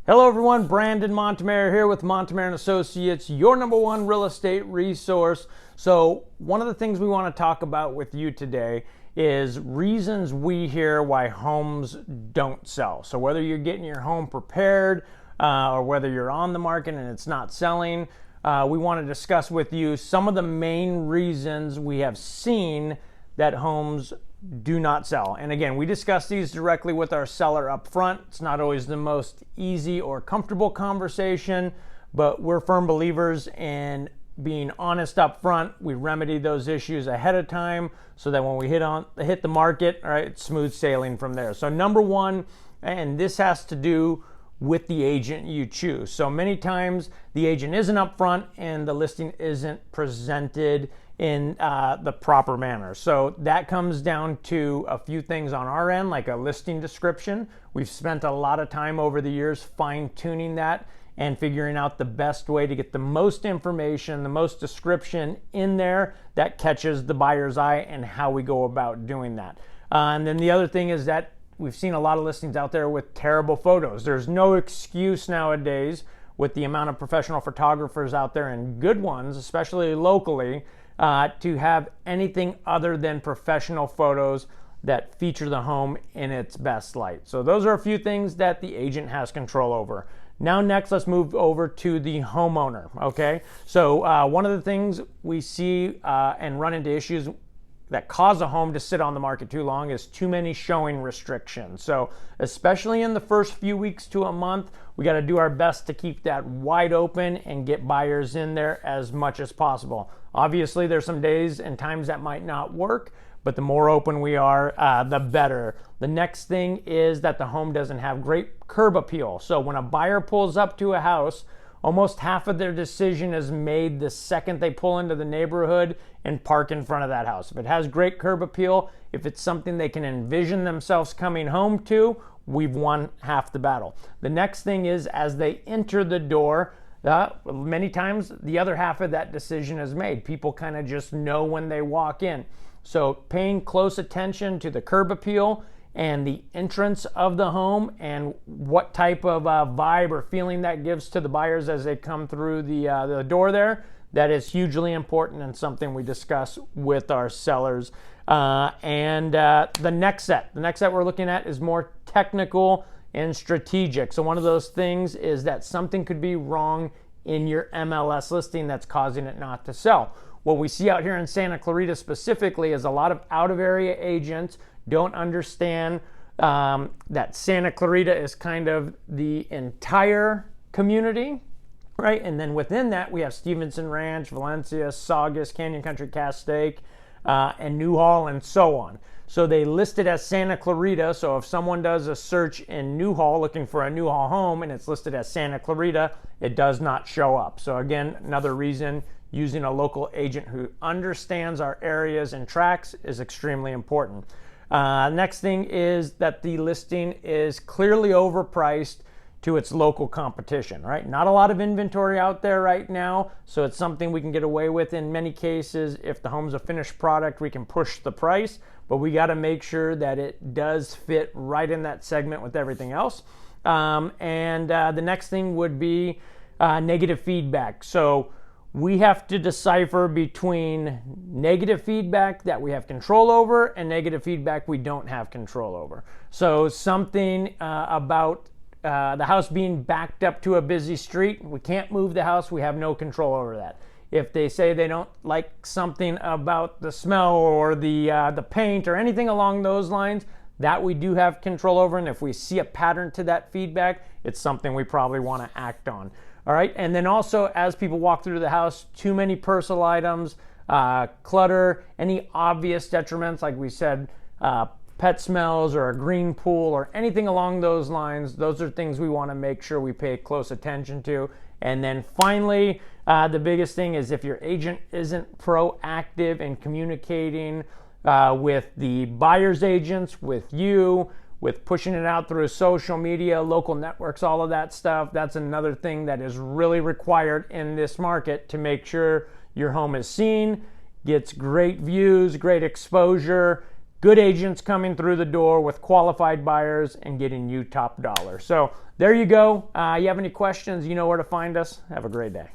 Hello everyone, Brandon Montemayor here with Montemayor & Associates, your #1 real estate resource. So one of the things we want to talk about with you today is reasons we hear why homes don't sell. So whether you're getting your home prepared or whether you're on the market and it's not selling, we want to discuss with you some of the main reasons we have seen that homes do not sell. And again, we discuss these directly with our seller up front. It's not always the most easy or comfortable conversation, but we're firm believers in being honest up front. We remedy those issues ahead of time so that when we hit the market, all right, it's smooth sailing from there. So number one, and this has to do with the agent you choose. So many times the agent isn't upfront and the listing isn't presented in the proper manner. So that comes down to a few things on our end, like a listing description. We've spent a lot of time over the years fine-tuning that and figuring out the best way to get the most information, the most description in there that catches the buyer's eye and how we go about doing that. And then the other thing is that we've seen a lot of listings out there with terrible photos. There's no excuse nowadays with the amount of professional photographers out there and good ones, especially locally, to have anything other than professional photos that feature the home in its best light. So those are a few things that the agent has control over. Now next, let's move over to the homeowner, okay? So one of the things we see and run into issues that cause a home to sit on the market too long is too many showing restrictions. So especially in the first few weeks to a month, we got to do our best to keep that wide open and get buyers in there as much as possible. Obviously, there's some days and times that might not work, but the more open we are, the better. The next thing is that the home doesn't have great curb appeal. So when a buyer pulls up to a house, almost half of their decision is made the second they pull into the neighborhood and park in front of that house. If it has great curb appeal, if it's something they can envision themselves coming home to, we've won half the battle. The next thing is as they enter the door, many times the other half of that decision is made. People kind of just know when they walk in. So paying close attention to the curb appeal and the entrance of the home and what type of vibe or feeling that gives to the buyers as they come through the door there, that is hugely important and something we discuss with our sellers. The next set we're looking at is more technical and strategic. So one of those things is that something could be wrong in your MLS listing that's causing it not to sell. What we see out here in Santa Clarita specifically is a lot of out-of-area agents don't understand that Santa Clarita is kind of the entire community, right? And then within that, we have Stevenson Ranch, Valencia, Saugus, Canyon Country, Castaic, and Newhall, and so on. So they list it as Santa Clarita. So if someone does a search in Newhall looking for a Newhall home and it's listed as Santa Clarita, it does not show up. So again, another reason using a local agent who understands our areas and tracks is extremely important. Next thing is that the listing is clearly overpriced to its local competition, right? Not a lot of inventory out there right now, so it's something we can get away with in many cases. If the home's a finished product, we can push the price, but we got to make sure that it does fit right in that segment with everything else. The next thing would be negative feedback. So we have to decipher between negative feedback that we have control over and negative feedback we don't have control over. So something about the house being backed up to a busy street, we can't move the house, we have no control over that. If they say they don't like something about the smell or the paint or anything along those lines, that we do have control over, and if we see a pattern to that feedback, it's something we probably want to act on. All right, and then also as people walk through the house, too many personal items, clutter, any obvious detriments, like we said, pet smells or a green pool or anything along those lines, those are things we want to make sure we pay close attention to. And then finally, the biggest thing is if your agent isn't proactive in communicating with the buyer's agents, with you, with pushing it out through social media, local networks, all of that stuff, that's another thing that is really required in this market to make sure your home is seen, gets great views, great exposure, good agents coming through the door with qualified buyers and getting you top dollar. So there you go. You have any questions, you know where to find us. Have a great day.